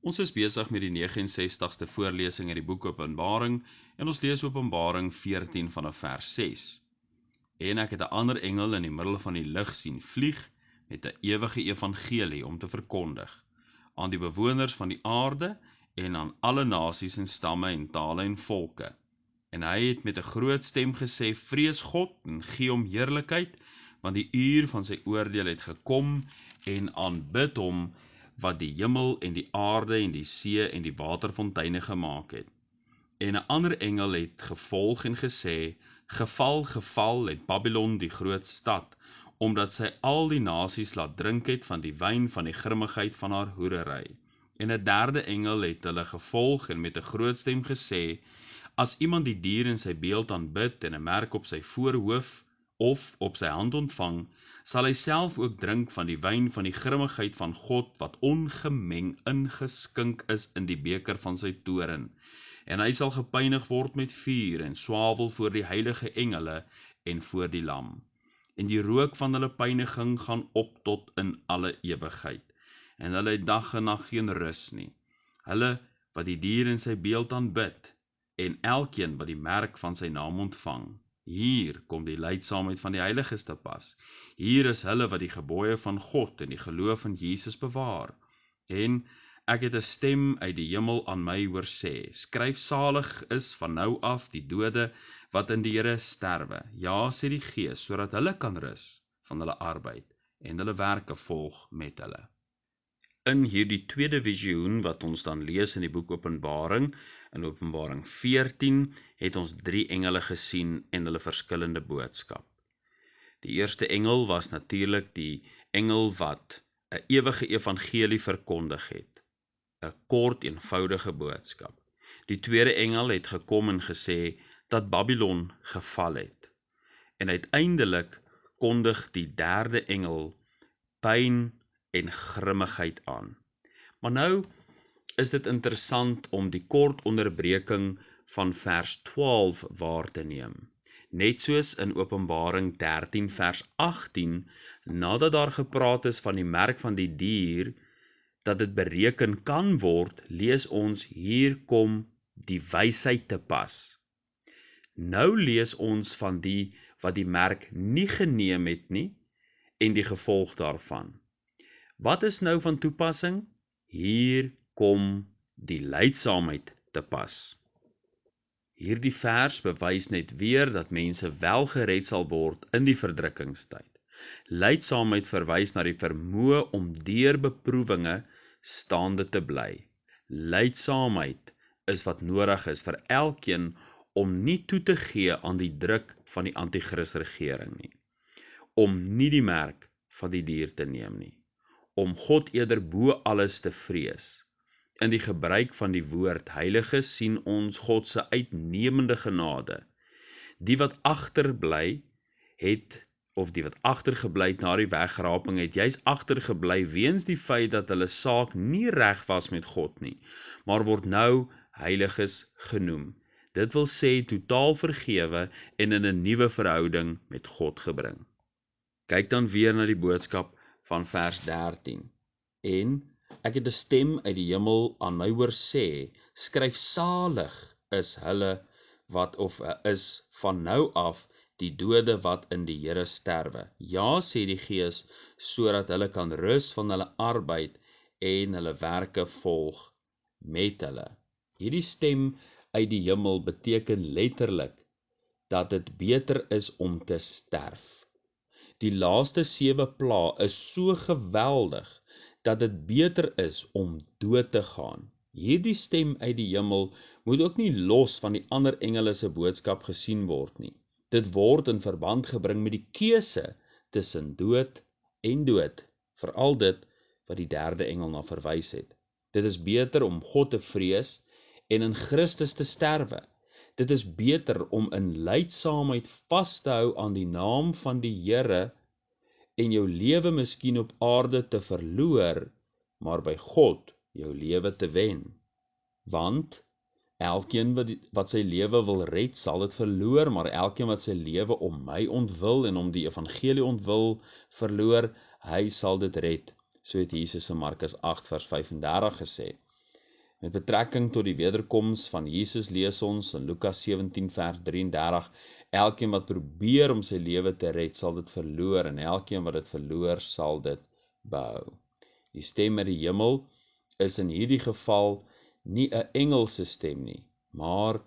Ons is besig met die 69ste voorlesing uit die boek Openbaring en ons lees Openbaring 14 vanaf vers 6. En ek het 'n ander engel in die middel van die lug sien vlieg met 'n ewige evangelie om te verkondig aan die bewoners van die aarde en aan alle nasies en stamme en tale en volke. En hy het met 'n groot stem gesê, vrees God en gee hom heerlikheid, want die uur van sy oordeel het gekom, en aanbid hom wat die hemel en die aarde en die see en die waterfonteine gemaak het. En 'n ander engel het gevolg en gesê, geval het Babylon die groot stad, omdat sy al die nasies laat drink het van die wyn van die grimmigheid van haar hoerery. En 'n derde engel het hulle gevolg en met 'n groot stem gesê, as iemand die dier in sy beeld aanbid en 'n merk op sy voorhoof of op sy hand ontvang, sal hy self ook drink van die wyn van die grimmigheid van God, wat ongemeng ingeskink is in die beker van sy toorn. En hy sal gepynig word met vuur en swavel voor die heilige engele en voor die lam. En die rook van hulle pyniging gaan op tot in alle ewigheid. En hulle het dag en nag geen rus nie. Hulle wat die dier in sy beeld aanbid, en elkeen wat die merk van sy naam ontvang. Hier kom die lydsaamheid van die heiliges te pas. Hier is hulle wat die gebooie van God en die geloof in Jesus bewaar. En ek het 'n stem uit die hemel aan my hoor sê, skryf salig is van nou af die dode wat in die Here sterwe. Ja, sê die Gees, sodat hulle kan rus van hulle arbeid en hulle werke volg met hulle. In hierdie tweede visioen wat ons dan lees in die boek Openbaring, in Openbaring 14, het ons 3 engele gesien en hulle verskillende boodskap. Die eerste engel was natuurlik die engel wat 'n ewige evangelie verkondig het, 'n kort eenvoudige boodskap. Die tweede engel het gekom en gesê dat Babylon geval het. En uiteindelik kondig die derde engel pyn en grimmigheid aan. Maar nou is dit interessant om die kort onderbreking van vers 12 waar te neem. Net soos in Openbaring 13 vers 18, nadat daar gepraat is van die merk van die dier, dat dit bereken kan word, lees ons, hier kom die wysheid te pas. Nou lees ons van die wat die merk nie geneem het nie, en die gevolg daarvan. Wat is nou van toepassing? Hier kom die lydsaamheid te pas. Hierdie vers bewys net weer dat mense wel gered sal word in die verdrukkingstyd. Lydsaamheid verwys na die vermoë om deur beproewinge staande te bly. Lydsaamheid is wat nodig is vir elkeen om nie toe te gee aan die druk van die anti-Christ-regering nie, om nie die merk van die dier te neem nie, om God eerder bo alles te vrees. In die gebruik van die woord heilige sien ons God se uitnemende genade. Die wat agterbly het, of die wat agtergebly het na die wegraping het, juis agtergebly weens die feit dat hulle saak nie reg was met God nie, maar word nou heiliges genoem. Dit wil sê totaal vergewe en in 'n nuwe verhouding met God gebring. Kyk dan weer na die boodskap van vers 13. En ek het 'n stem uit die hemel aan my hoor sê, skryf salig is hulle wat of is van nou af die dode wat in die Here sterwe. Ja, sê die Gees, sodat hulle kan rus van hulle arbeid en hulle werke volg met hulle. Hierdie stem uit die hemel beteken letterlik dat dit beter is om te sterf. Die laaste 7 plaae is so geweldig dat dit beter is om dood te gaan. Hierdie stem uit die hemel moet ook nie los van die ander engele se boodskap gesien word nie. Dit word in verband gebring met die keuse tussen dood en dood, veral dit wat die derde engel na verwys het. Dit is beter om God te vrees en in Christus te sterwe. Dit is beter om in lydsaamheid vas te hou aan die naam van die Here en jou lewe miskien op aarde te verloor, maar by God jou lewe te wen. Want elkeen wat sy lewe wil red, sal dit verloor, maar elkeen wat sy lewe om my ontwil en om die evangelie ontwil verloor, hy sal dit red. So het Jesus in Markus 8 vers 35 gesê. Met betrekking tot die wederkoms van Jesus lees ons in Lukas 17 vers 33, elkeen wat probeer om sy lewe te red, sal dit verloor, en elkeen wat dit verloor, sal dit behou. Die stem uit die hemel is in hierdie geval nie 'n engelse stem nie, maar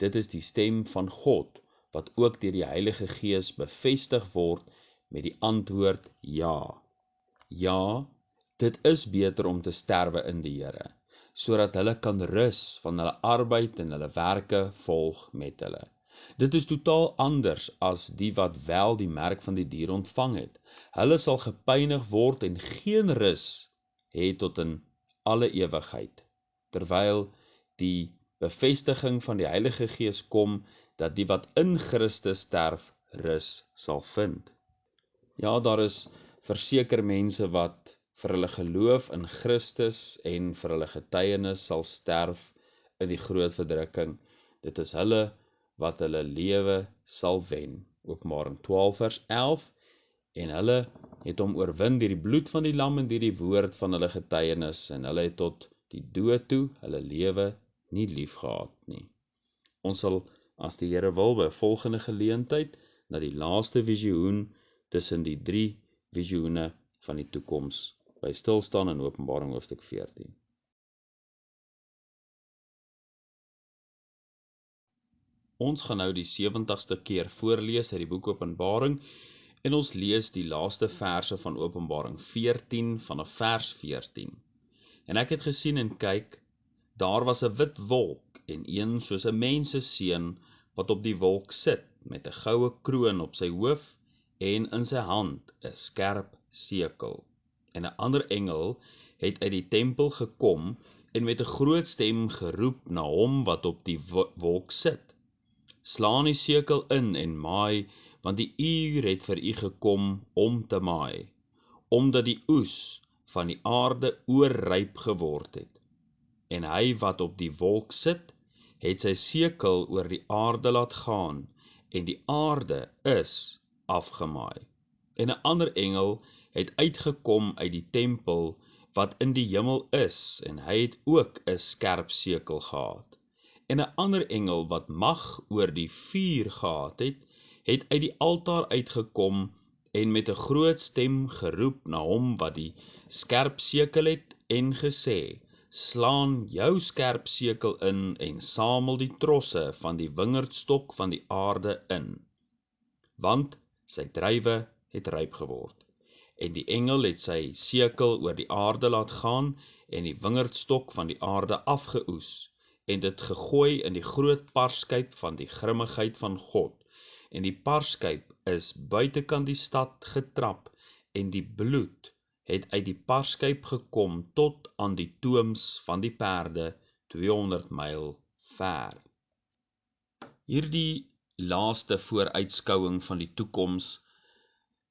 dit is die stem van God, wat ook deur die Heilige Gees bevestig word met die antwoord ja. Ja, dit is beter om te sterwe in die Here, sodat hulle kan rus van hulle arbeid en hulle werke volg met hulle. Dit is totaal anders as die wat wel die merk van die dier ontvang het. Hulle sal gepynig word en geen rus hê tot in alle ewigheid, terwyl die bevestiging van die Heilige Gees kom, dat die wat in Christus sterf, rus sal vind. Ja, daar is verseker mense wat vir hulle geloof in Christus en vir hulle getuienis sal sterf in die groot verdrukking. Dit is hulle wat hulle lewe sal wen. Openbaring 12 vers 11, en hulle het hom oorwin deur die bloed van die lam en deur die woord van hulle getuienis, en hulle het tot die dood toe hulle lewe nie lief gehad nie. Ons sal, as die Here wil, by volgende geleentheid na die laaste visioen tussen die 3 visioene van die toekoms by stilstaan in Openbaring hoofstuk 14. Ons gaan nou die 70ste keer voorlees uit die boek Openbaring, en ons lees die laaste verse van Openbaring 14 vanaf vers 14. En ek het gesien en kyk, daar was 'n wit wolk, en een soos 'n menseseun wat op die wolk sit, met 'n goue kroon op sy hoof, en in sy hand 'n skerp sekel. En 'n ander engel het uit die tempel gekom, en met 'n groot stem geroep na hom wat op die wolk sit: Slaan die sekel in en maai, want die uur het vir u gekom om te maai, omdat die oes van die aarde oorryp geword het. En hy wat op die wolk sit, het sy sekel oor die aarde laat gaan, en die aarde is afgemaai. En 'n ander engel het uitgekom uit die tempel wat in die hemel is, en hy het ook 'n skerp sekel gehad. En 'n ander engel wat mag oor die vuur gehad het uit die altaar uitgekom en met 'n groot stem geroep na hom wat die skerp sekel het en gesê: Slaan jou skerp sekel in en samel die trosse van die wingerdstok van die aarde in, want sy druiwe het ryp geword. En die engel het sy sekel oor die aarde laat gaan en die wingerdstok van die aarde afgeoes, en dit gegooi in die groot parskyp van die grimmigheid van God. En die parskyp is buitekant die stad getrap, en die bloed het uit die parskyp gekom tot aan die tooms van die perde 200 myl ver. Hierdie laaste vooruitskouing van die toekoms,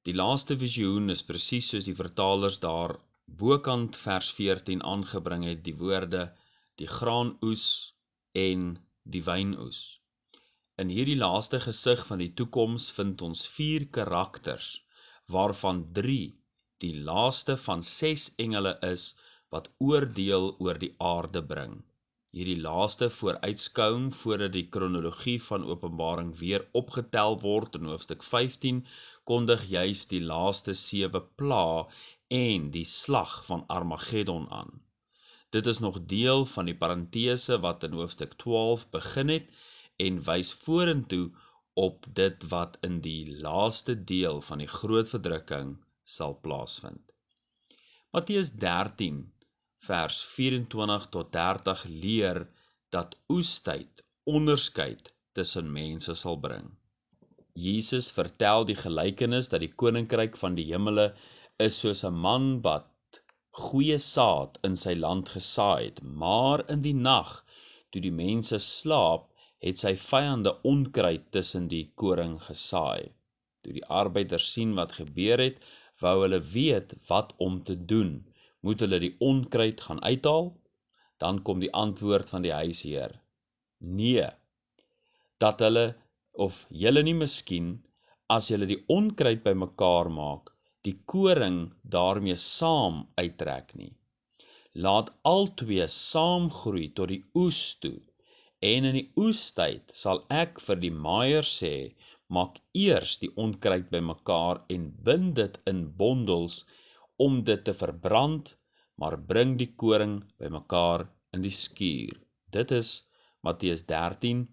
die laaste visioen is presies soos die vertalers daar bokant vers 14 aangebring het, die woorde, die graanoes en die wynoes. In hierdie laaste gesig van die toekoms vind ons 4 karakters, waarvan 3 die laaste van 6 engele is, wat oordeel oor die aarde bring. Hierdie laaste vooruitskouing voordat die kronologie van Openbaring weer opgetel word in hoofstuk 15, kondig juis die laaste 7 pla en die slag van Armageddon aan. Dit is nog deel van die parentese wat in hoofstuk 12 begin het en wys vorentoe op dit wat in die laaste deel van die groot verdrukking sal plaasvind. Matteus 13 vers 24 tot 30 leer dat oestyd onderskeid tussen mense sal bring. Jesus vertel die gelykenis dat die koninkryk van die hemele is soos 'n man wat goeie saad in sy land gesaai het, maar in die nag, toe die mense slaap, het sy vyande onkruid tussen die koring gesaai. Toe die arbeiders sien wat gebeur het, wou hulle weet wat om te doen. Moet hulle die onkruid gaan uithaal? Dan kom die antwoord van die huisheer: nee, dat hulle, of julle nie miskien, as julle die onkruid bymekaar maak, die koring daarmee saam uittrek nie. laat albei saamgroei tot die oes toe, en in die oestyd sal ek vir die maaier sê, maak eers die onkruid bymekaar en bind dit in bondels om dit te verbrand, maar bring die koring bymekaar in die skuur. Dit is Matteus 13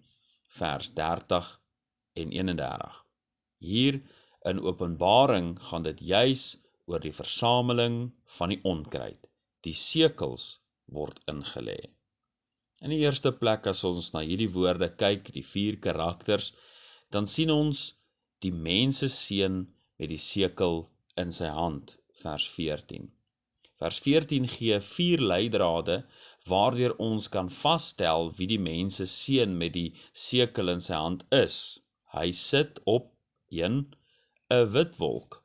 vers 30 en 31. Hier in Openbaring gaan dit juis oor die versameling van die onkruid. Die sekels word ingelê. In die eerste plek, as ons na hierdie woorde kyk, die 4 karakters, dan sien ons die menseseun met die sekel in sy hand, vers 14. Vers 14 gee 4 leidrade waardeur ons kan vasstel wie die menseseun met die sekel in sy hand is. Hy sit op 1, 'n wit wolk.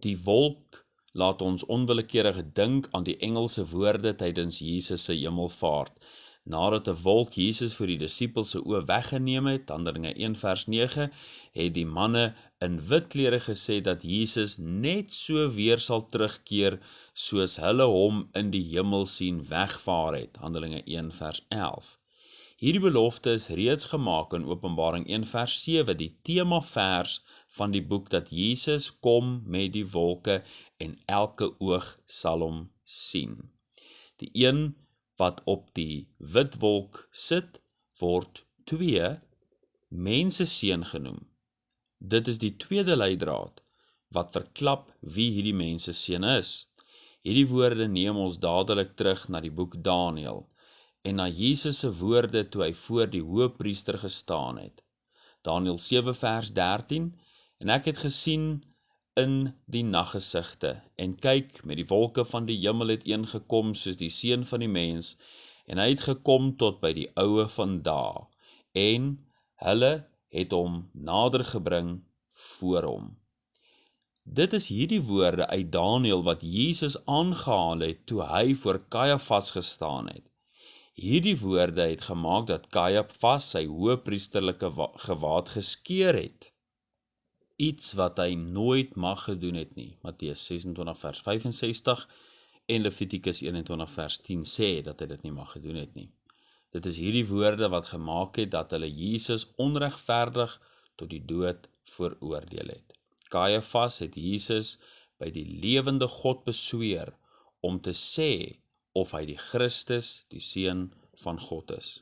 Die wolk laat ons onwillekeurig dink aan die Engelse woorde tydens Jesus se hemelvaart. Nadat 'n wolk Jesus voor die disippels se oë weggeneem het, Handelinge 1 vers 9, het die manne in wit klere gesê dat Jesus net so weer sal terugkeer soos hulle hom in die hemel sien wegvaar het, Handelinge 1 vers 11. Hierdie belofte is reeds gemaak in Openbaring 1 vers 7, die temavers van die boek dat Jesus kom met die wolke en elke oog sal hom sien. Die een wat op die wit wolk sit, word 2 menseseun genoem. Dit is die tweede leidraad wat verklap wie hierdie menseseun is. Hierdie woorde neem ons dadelik terug na die boek Daniël en na Jesus se woorde toe hy voor die hoëpriester gestaan het. Daniël 7 vers 13, en ek het gesien in die naggesigte, en kyk, met die wolke van die hemel het een gekom soos die seun van die mens, en hy het gekom tot by die oue van dae, en hulle het hom nader gebring voor hom. Dit is hierdie woorde uit Daniël wat Jesus aangehaal het toe hy voor Kajafas gestaan het. Hierdie woorde het gemaak dat Kajafas sy hoëpriesterlike gewaad geskeur het. Iets wat hy nooit mag gedoen het nie. Matteus 26 vers 65 en Levitikus 21 vers 10 sê dat hy dit nie mag gedoen het nie. Dit is hierdie woorde wat gemaak het dat hulle Jesus onregverdig tot die dood veroordeel het. Kajafas het Jesus by die lewende God besweer om te sê of hy die Christus, die seun van God is.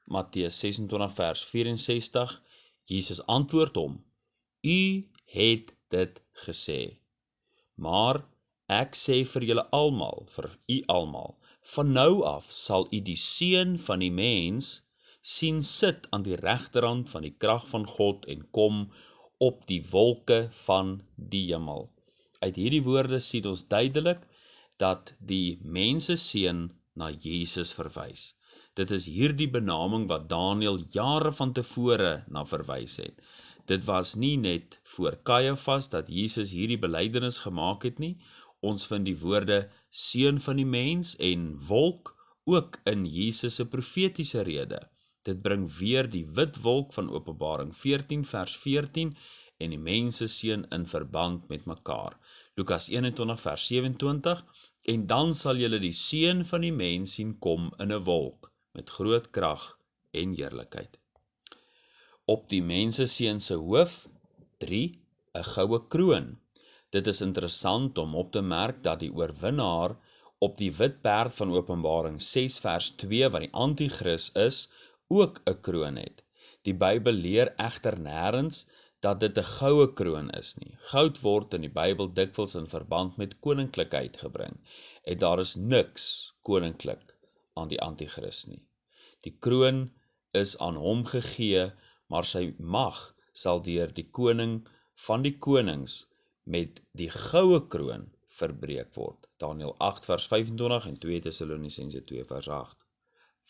Matteus 26 vers 64, Jesus antwoord hom, U het dit gesê, maar ek sê vir julle almal, vir u almal, van nou af sal u die seun van die mens sien sit aan die regterhand van die krag van God en kom op die wolke van die hemel. Uit hierdie woorde sien ons duidelik dat die menseseun na Jesus verwys. Dit is hierdie benaming wat Daniël jare van tevore na verwys het. Dit was nie net voor Kajafas dat Jesus hierdie belydenis gemaak het nie. Ons vind die woorde seun van die mens en wolk ook in Jesus se profetiese rede. Dit bring weer die wit wolk van Openbaring 14 vers 14 en die menseseun in verband met mekaar. Lukas 21 vers 27, en dan sal julle die seun van die mens sien kom in 'n wolk, met groot krag en heerlikheid. Op die menseseun se hoof, 3, 'n goue kroon. Dit is interessant om op te merk dat die oorwinnaar op die wit perd van Openbaring 6 vers 2, wat die antichrist is, ook 'n kroon het. Die Bybel leer egter nêrens dat dit 'n goue kroon is nie. Goud word in die Bybel dikwels in verband met koninklikheid gebring, en daar is niks koninklik aan die antichrist nie. Die kroon is aan hom gegee, maar sy mag sal deur die koning van die konings met die goue kroon verbreek word. Daniël 8 vers 25 en 2 Tessalonisense 2 vers 8.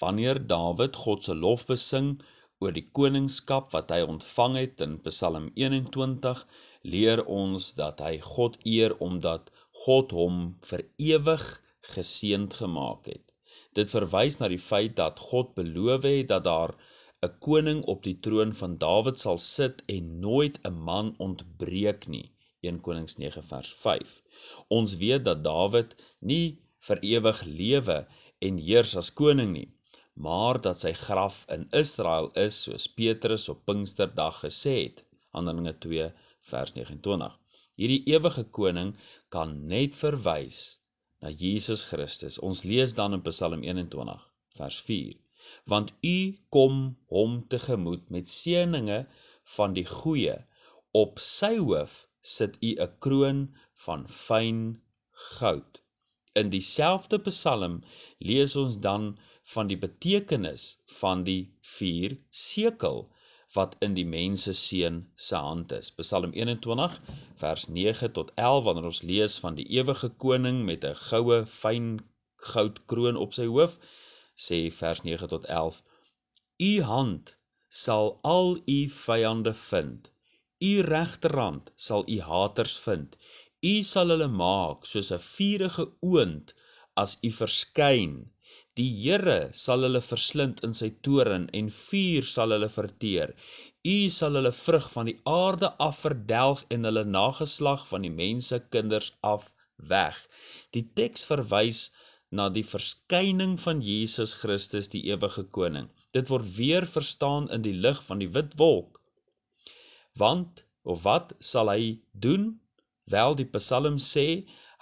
Wanneer Dawid God se lof besing oor die koningskap wat hy ontvang het in Psalm 21, leer ons dat hy God eer omdat God hom vir ewig geseënd gemaak het. Dit verwys na die feit dat God beloof het dat daar 'n koning op die troon van Dawid sal sit en nooit 'n man ontbreek nie. 1 Konings 9 vers 5. Ons weet dat Dawid nie vir ewig lewe en heers as koning nie, maar dat sy graf in Israel is, soos Petrus op Pinksterdag gesê het, Handelinge 2 vers 29. Hierdie ewige koning kan net verwys na Jesus Christus. Ons lees dan in Psalm 21 vers 4. Want u kom hom tegemoet met seëninge van die goeie. Op sy hoof sit u 'n kroon van fyn goud. In dieselfde Psalm lees ons dan van die betekenis van die 4 sekel wat in die menseseun se hand is. Psalm 21 vers 9 tot 11, wanneer ons lees van die ewige koning met 'n goue fyn goudkroon op sy hoof, sê vers 9 tot 11, u hand sal al u vyande vind, u regterhand sal u haters vind, u sal hulle maak soos 'n vurige oond as u verskyn, die Here sal hulle verslind in sy toorn en vuur sal hulle verteer, u sal hulle vrug van die aarde af verdelg en hulle nageslag van die mense kinders af weg. Die teks verwys na die verskyning van Jesus Christus, die ewige koning. Dit word weer verstaan in die lig van die wit wolk. Want, of wat sal hy doen? Wel, die Psalm sê,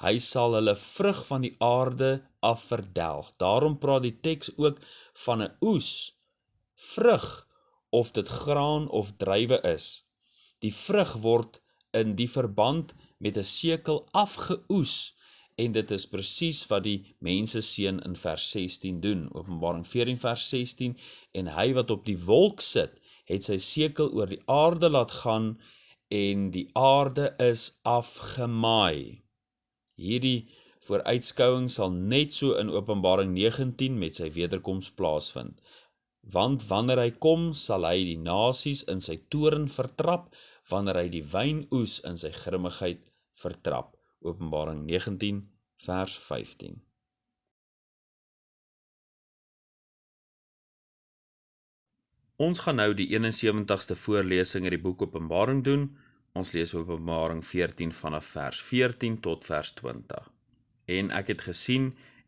hy sal hulle vrug van die aarde af verdelg. Daarom praat die teks ook van 'n oes, vrug, of dit graan of druiwe is. Die vrug word in die verband met 'n sekel afgeoes, en dit is presies wat die menseseun in vers 16 doen, Openbaring 14 vers 16, en hy wat op die wolk sit, het sy sekel oor die aarde laat gaan, en die aarde is afgemaai. Hierdie vooruitskouing sal net so in Openbaring 19 met sy wederkoms plaasvind. Want wanneer hy kom, sal hy die nasies in sy toorn vertrap, wanneer hy die wynoes in sy grimmigheid vertrap. Openbaring 19 vers 15. Ons gaan nou die 71ste voorlesing in die boek Openbaring doen. Ons lees Openbaring 14 vanaf vers 14 tot vers 20. En ek het gesien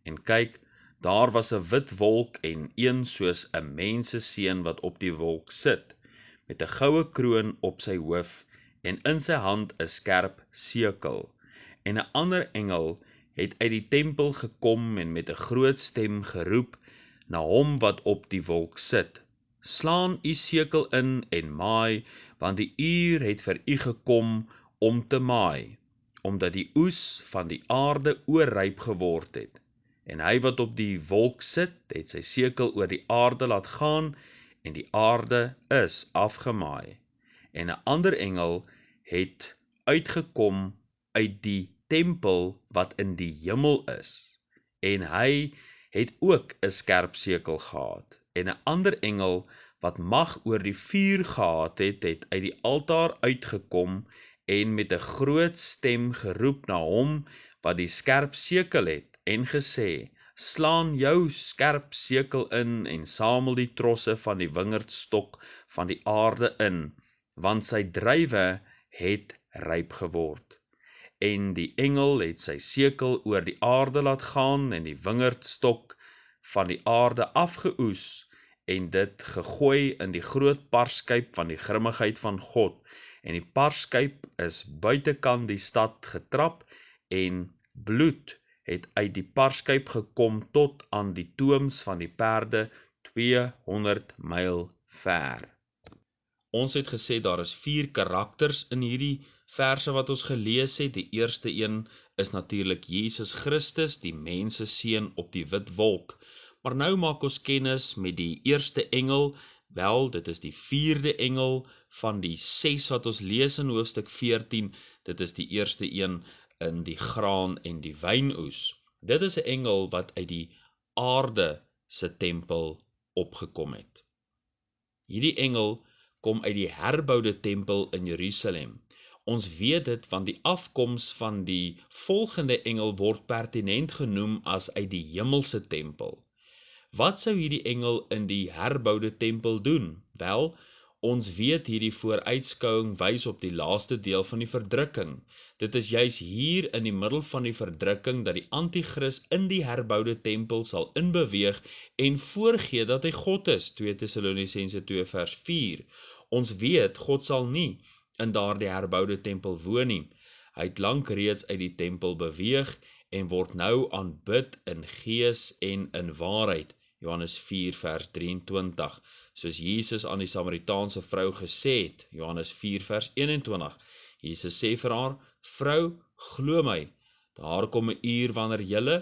en kyk, daar was 'n wit wolk en een soos 'n menseseun wat op die wolk sit, met 'n goue kroon op sy hoof en in sy hand 'n skerp sekel. En 'n ander engel het uit die tempel gekom en met 'n groot stem geroep na hom wat op die wolk sit. Slaan u sekel in en maai, want die uur het vir u gekom om te maai, omdat die oes van die aarde oorryp geword het. En hy wat op die wolk sit, het sy sekel oor die aarde laat gaan, en die aarde is afgemaai. En 'n ander engel het uitgekom uit die tempel wat in die hemel is, en hy het ook 'n skerp sekel gehad. En 'n ander engel wat mag oor die vuur gehad het, het uit die altaar uitgekom en met 'n groot stem geroep na hom wat die skerp sekel het en gesê, slaan jou skerp sekel in en samel die trosse van die wingerdstok van die aarde in, want sy druiwe het ryp geword. En die engel het sy sekel oor die aarde laat gaan en die wingerdstok van die aarde afgeoes en dit gegooi in die groot parskyp van die grimmigheid van God. En die parskyp is buitekant die stad getrap en bloed het uit die parskyp gekom tot aan die tooms van die perde 200 myl ver. Ons het gesê daar is 4 karakters in hierdie verse wat ons gelees het. Die eerste een is natuurlik Jesus Christus, die menseseun op die wit wolk. Maar nou maak ons kennis met die eerste engel. Wel, dit is die 4de engel van die 6 wat ons lees in hoofstuk 14. Dit is die eerste een in die graan en die wynoes. Dit is 'n engel wat uit die aarde se tempel opgekom het. Hierdie engel kom uit die herboude tempel in Jerusalem. Ons weet dit want die afkoms van die volgende engel word pertinent genoem as uit die hemelse tempel. Wat sou hierdie engel in die herboude tempel doen? Wel, Ons weet hierdie vooruitskouing wys op die laaste deel van die verdrukking. Dit is juis hier in die middel van die verdrukking dat die anti-kris in die herboude tempel sal inbeweeg en voorgee dat hy God is, 2 Tessalonisense 2 vers 4. Ons weet, God sal nie in daardie herboude tempel woon nie. Hy het lank reeds uit die tempel beweeg en word nou aanbid in gees en in waarheid, Johannes 4 vers 23, soos Jesus aan die Samaritaanse vrou gesê het, Johannes 4 vers 21. Jesus sê vir haar, vrou, glo my, daar kom 'n uur wanneer julle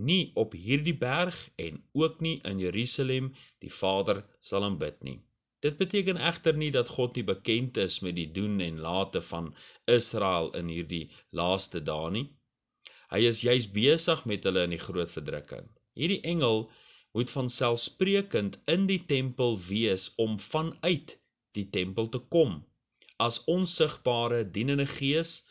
nie op hierdie berg en ook nie in Jerusalem die Vader sal aanbid nie. Dit beteken egter nie dat God nie bekend is met die doen en late van Israel in hierdie laaste dae nie. Hy is juis besig met hulle in die groot verdrukking. Hierdie engel moet vanselfsprekend in die tempel wees om vanuit die tempel te kom. As onsigbare dienende gees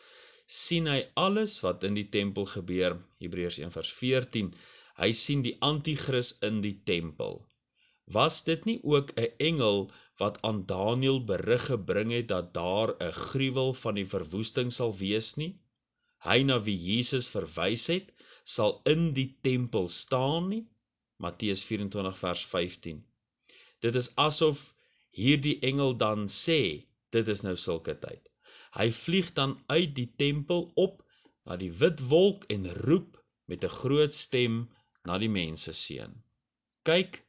sien hy alles wat in die tempel gebeur, Hebreërs 1 vers 14. Hy sien die anti-kris in die tempel. Was dit nie ook 'n engel wat aan Daniël berig gebring het dat daar 'n gruwel van die verwoesting sal wees nie? Hy na wie Jesus verwys het, sal in die tempel staan nie? Matteus 24 vers 15. Dit is asof hierdie engel dan sê, dit is nou sulke tyd. Hy vlieg dan uit die tempel op na die wit wolk en roep met 'n groot stem na die menseseun. Kyk,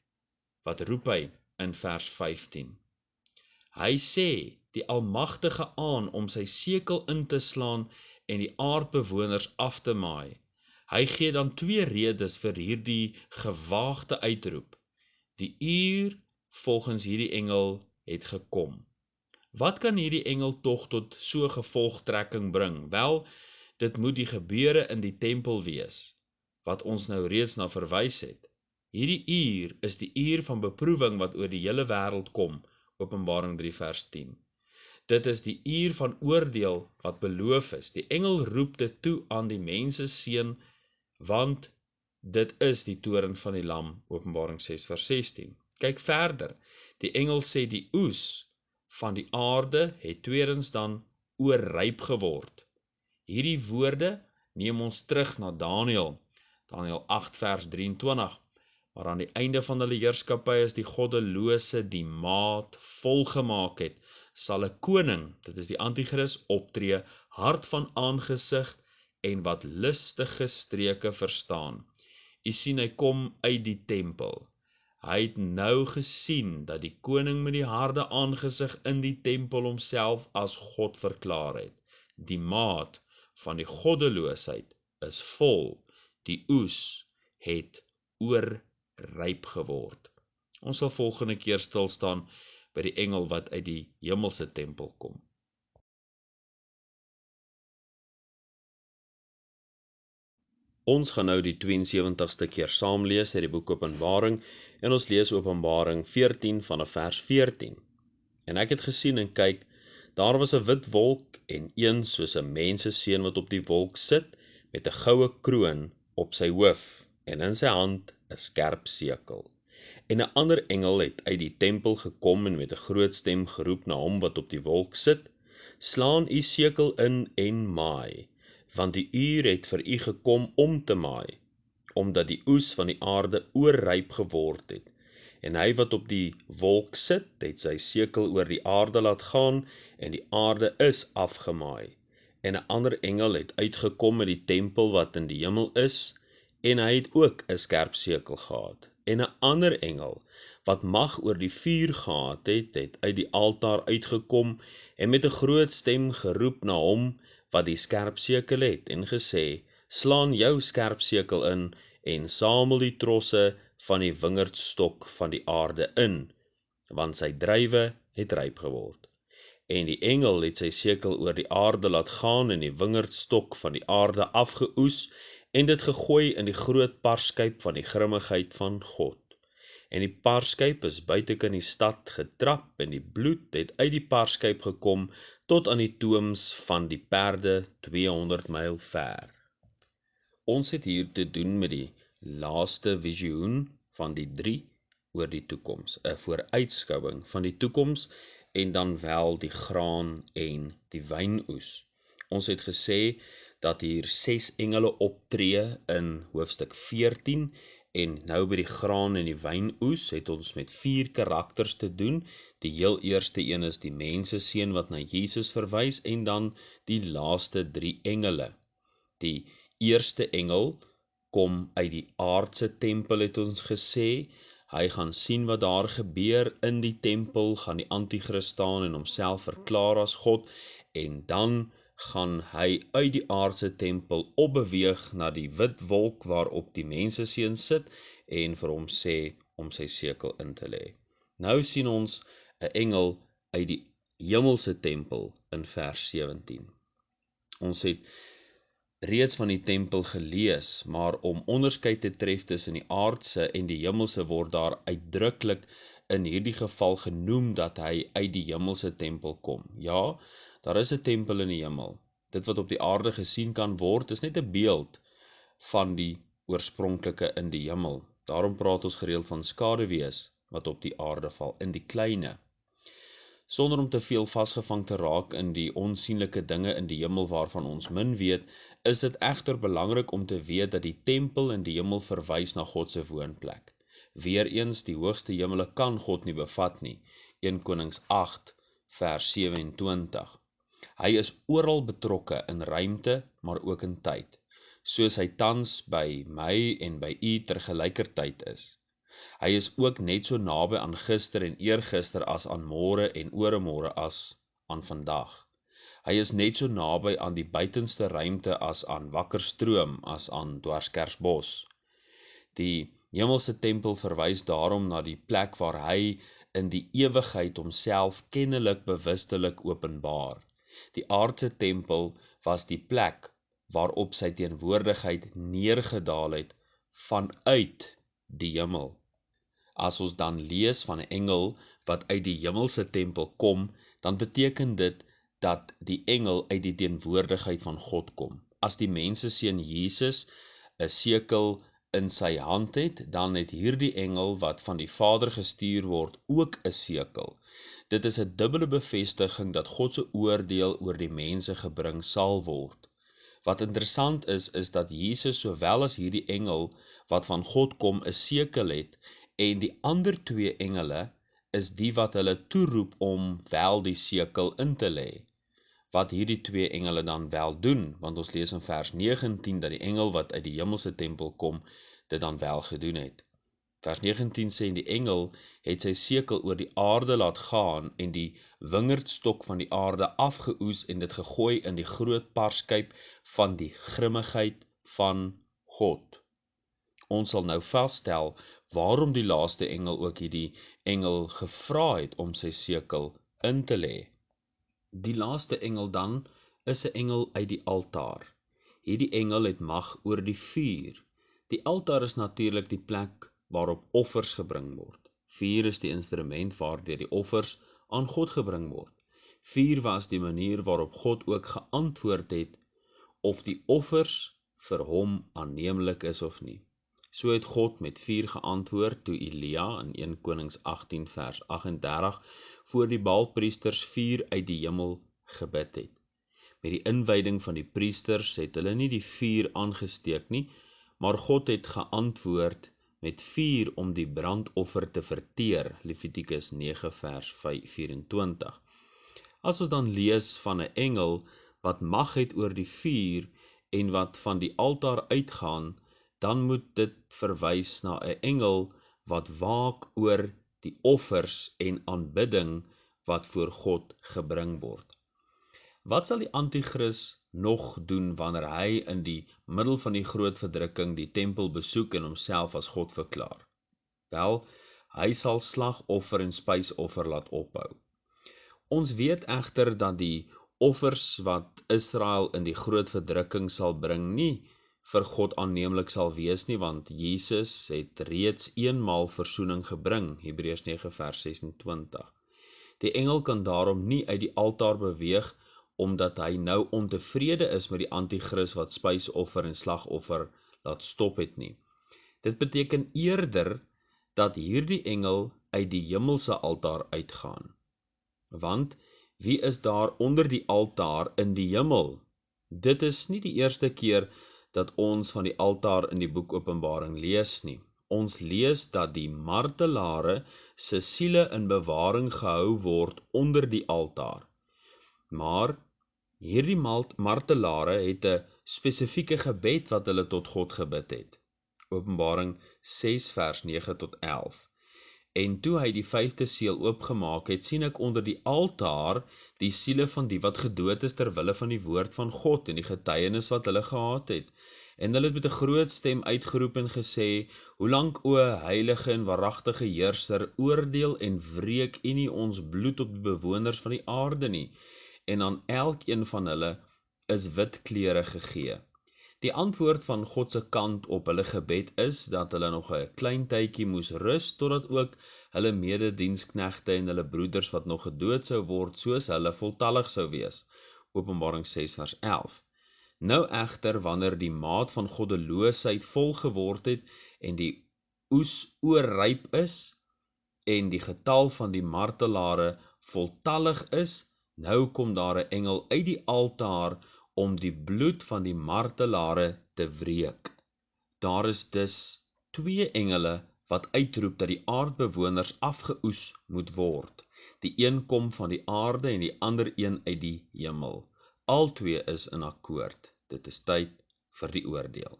wat roep hy in vers 15? Hy sê die Almagtige aan om sy sekel in te slaan en die aardbewoners af te maai. Hy gee dan 2 redes vir hierdie gewaagde uitroep. Die uur volgens hierdie engel het gekom. Wat kan hierdie engel tog tot so gevolgtrekking bring? Wel, dit moet die gebeure in die tempel wees, wat ons nou reeds na verwys het. Hierdie uur is die uur van beproewing wat oor die hele wêreld kom, Openbaring 3 vers 10. Dit is die uur van oordeel wat beloof is. Die engel roep dit toe aan die menseseun, want dit is die toorn van die lam, Openbaring 6 vers 16. Kyk verder, die engel sê die oes van die aarde het tweedens dan oorryp geword. Hierdie woorde neem ons terug na Daniël 8 vers 23. Maar aan die einde van hulle heerskappy is die goddelose die maat volgemaak het, sal 'n koning, dit is die anti-kris, optree, hart van aangesig en wat listige streke verstaan. U sien, hy kom uit die tempel. Hy het nou gesien dat die koning met die harde aangesig in die tempel homself as God verklaar het. Die maat van die goddeloosheid is vol, die oes het oorryp geword. Ons sal volgende keer stil staan by die engel wat uit die hemelse tempel kom. Ons gaan nou die 72ste keer saam lees uit die boek Openbaring en ons lees Openbaring 14 vanaf vers 14. En ek het gesien en kyk, daar was 'n wit wolk en een soos 'n menseseun wat op die wolk sit met 'n goue kroon op sy hoof en in sy hand 'n skerp sekel. En 'n ander engel het uit die tempel gekom en met 'n groot stem geroep na hom wat op die wolk sit, slaan u sekel in en maai, want die uur het vir u gekom om te maai, omdat die oes van die aarde oorryp geword het. En hy wat op die wolk sit, het sy sekel oor die aarde laat gaan, en die aarde is afgemaai. En 'n ander engel het uitgekom met die tempel wat in die hemel is, en hy het ook 'n skerp sekel gehad. En 'n ander engel, wat mag oor die vuur gehad het, het uit die altaar uitgekom, en met 'n groot stem geroep na hom, wat die skerp sekel het, en gesê, slaan jou skerp sekel in, en samel die trosse van die wingerdstok van die aarde in, want sy druiwe het ryp geword. En die engel het sy sekel oor die aarde laat gaan, en die wingerdstok van die aarde afgeoes, en dit gegooi in die groot parskyp van die grimmigheid van God. En die parskyp is buitekant die stad getrap, en die bloed het uit die parskyp gekom, tot aan die tooms van die perde 200 myl ver. Ons het hier te doen met die laaste visioen van die 3 oor die toekoms, 'n vooruitskouing van die toekoms, en dan wel die graan en die wynoes. Ons het gesê dat hier 6 engele optree in hoofstuk 14 en nou by die graan en die wynoes het ons met 4 karakters te doen. Die heel eerste een is die menseseun wat na Jesus verwys en dan die laaste 3 engele. Die eerste engel kom uit die aardse tempel het ons gesê. Hy gaan sien wat daar gebeur in die tempel, gaan die antichrist staan en homself verklaar as God en dan gaan hy uit die aardse tempel opbeweeg na die wit wolk waarop die menseseun sit en vir hom sê om sy sekel in te lê. Nou sien ons 'n engel uit die hemelse tempel in vers 17. Ons het reeds van die tempel gelees, maar om onderskeid te tref tussen die aardse en die hemelse word daar uitdruklik in hierdie geval genoem dat hy uit die hemelse tempel kom. Ja, daar is 'n tempel in die hemel. Dit wat op die aarde gesien kan word, is net 'n beeld van die oorspronklike in die hemel. Daarom praat ons gereeld van skaduwees wat op die aarde val, in die kleine. Sonder om te veel vasgevang te raak in die onsienlike dinge in die hemel waarvan ons min weet, is dit egter belangrik om te weet dat die tempel in die hemel verwys na God se woonplek. Weereens, die hoogste hemele kan God nie bevat nie. 1 Konings 8 vers 27. Hy is oral betrokke in ruimte, maar ook in tyd, soos hy tans by my en by u tergelykertyd is. Hy is ook net so naby aan gister en eergister as aan môre en ooremôre as aan vandag. Hy is net so naby aan die buitenste ruimte as aan Wakkerstroom, as aan Dwarskersbos. Die hemelse tempel verwys daarom na die plek waar hy in die ewigheid homself kennelik bewustelik openbaar. Die aardse tempel was die plek waarop sy teenwoordigheid neergedaal het vanuit die hemel. As ons dan lees van 'n engel wat uit die hemelse tempel kom, dan beteken dit dat die engel uit die teenwoordigheid van God kom. As die menseseun Jesus 'n sekel in sy hand het, dan het hierdie engel wat van die Vader gestuur word ook 'n sekel. Dit is 'n dubbele bevestiging dat God se oordeel oor die mense gebring sal word. Wat interessant is dat Jesus sowel as hierdie engel wat van God kom 'n sekel het, en die ander 2 engele is die wat hulle toeroep om wel die sekel in te lê. Wat hierdie 2 engele dan wel doen, want ons lees in vers 19 dat die engel wat uit die hemelse tempel kom, dit dan wel gedoen het. Vers 19 sê, die engel het sy sekel oor die aarde laat gaan en die wingerdstok van die aarde afgeoes en dit gegooi in die groot parskyp van die grimmigheid van God. Ons sal nou vasstel waarom die laaste engel ook hierdie engel gevra het om sy sekel in te lê. Die laaste engel dan is 'n engel uit die altaar. Hierdie engel het mag oor die vuur. Die altaar is natuurlik die plek waarop offers gebring word. Vuur is die instrument waardeur die offers aan God gebring word. Vuur was die manier waarop God ook geantwoord het of die offers vir hom aanneemlik is of nie. So het God met vuur geantwoord toe Elia in 1 Konings 18 vers 38 voor die Baalpriesters vuur uit die hemel gebid het. Met die inwyding van die priesters het hulle nie die vuur aangesteek nie, maar God het geantwoord met vuur om die brandoffer te verteer, Levitikus 9 vers 24. As ons dan lees van 'n engel wat mag het oor die vuur en wat van die altaar uitgaan, dan moet dit verwys na 'n engel wat waak oor die offers en aanbidding wat voor God gebring word. Wat sal die antichrist nog doen wanneer hy in die middel van die groot verdrukking die tempel besoek en homself as God verklaar? Wel, hy sal slagoffer en spysoffer laat ophou. Ons weet egter dat die offers wat Israel in die groot verdrukking sal bring nie vir God aanneemlik sal wees nie, want Jesus het reeds eenmaal versoening gebring, Hebreërs 9 vers 26. Die engel kan daarom nie uit die altaar beweeg, omdat hy nou ontevrede is met die antichrist wat spysoffer en slagoffer laat stop het nie. Dit beteken eerder dat hierdie engel uit die hemelse altaar uitgaan. Want wie is daar onder die altaar in die hemel? Dit is nie die eerste keer dat ons van die altaar in die boek Openbaring lees nie. Ons lees dat die martelare se siele in bewaring gehou word onder die altaar. Maar hierdie martelare het 'n spesifieke gebed wat hulle tot God gebid het. Openbaring 6 vers 9 tot 11. En toe hy die 5de seël oopgemaak het, sien ek onder die altaar die siele van die wat gedood is ter wille van die woord van God en die getuienis wat hulle gehad het. En hulle het met 'n groot stem uitgeroep en gesê: Hoe lank, o heilige en waaragtige heerser, oordeel en wreek U nie ons bloed op die bewoners van die aarde nie, en aan elkeen van hulle is wit klere gegee. Die antwoord van God se kant op hulle gebed is dat hulle nog 'n klein tydjie moes rus totdat ook hulle medediensknegte en hulle broeders wat nog gedood sou word soos hulle voltallig sou wees. Openbaring 6 vers 11. Nou egter, wanneer die maat van goddeloosheid vol geword het en die oes oorryp is en die getal van die martelare voltallig is, nou kom daar 'n engel uit die altaar om die bloed van die martelare te wreek. Daar is dus 2 engele wat uitroep dat die aardbewoners afgeoes moet word. Die een kom van die aarde en die ander een uit die hemel. Albei is in akkoord. Dit is tyd vir die oordeel.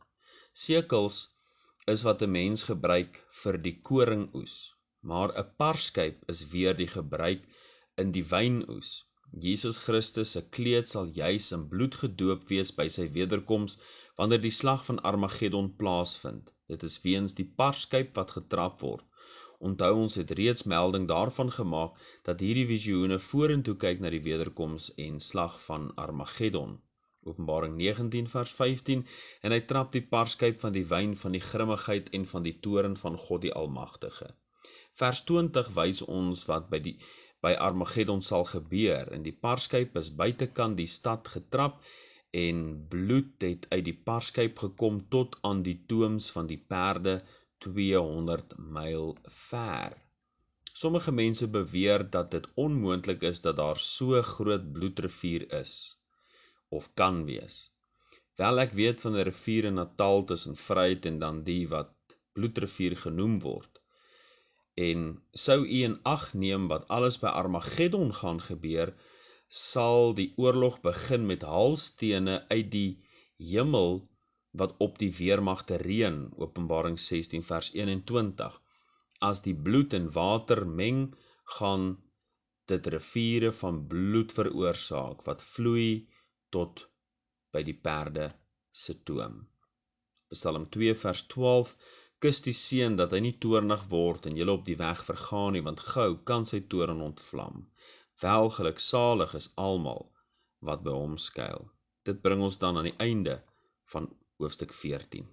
Sekels is wat 'n mens gebruik vir die koringoes, maar 'n parskyp is weer die gebruik in die wynoes. Jesus Christus se kleed sal juis in bloed gedoop wees by sy wederkoms wanneer die slag van Armageddon plaasvind. Dit is weens die parskyp wat getrap word. Onthou, ons het reeds melding daarvan gemaak dat hierdie visioene vorentoe kyk na die wederkoms en slag van Armageddon. Openbaring 19 vers 15, en hy trap die parskyp van die wyn van die grimmigheid en van die toorn van God die Almagtige. Vers 20 wys ons wat by Armageddon sal gebeur, en die parskyp is buitekant die stad getrap, en bloed het uit die parskyp gekom tot aan die tooms van die perde 200 myl ver. Sommige mense beweer dat dit onmoontlik is dat daar so groot bloedrivier is, of kan wees. Wel, ek weet van 'n rivier in Natal tussen Vryheid en dan die wat bloedrivier genoem word. En sou u in ag neem wat alles by Armageddon gaan gebeur, sal die oorlog begin met haalstene uit die hemel wat op die weermagte reën, Openbaring 16 vers 21. As die bloed en water meng, gaan dit riviere van bloed veroorsaak, wat vloei tot by die perde se toom. Psalm 2 vers 12, kus die seun dat hy nie toornig word en julle op die weg vergaan nie, want gou kan sy toorn ontvlam. Wel, geluksalig is almal wat by hom skuil. Dit bring ons dan aan die einde van hoofstuk 14.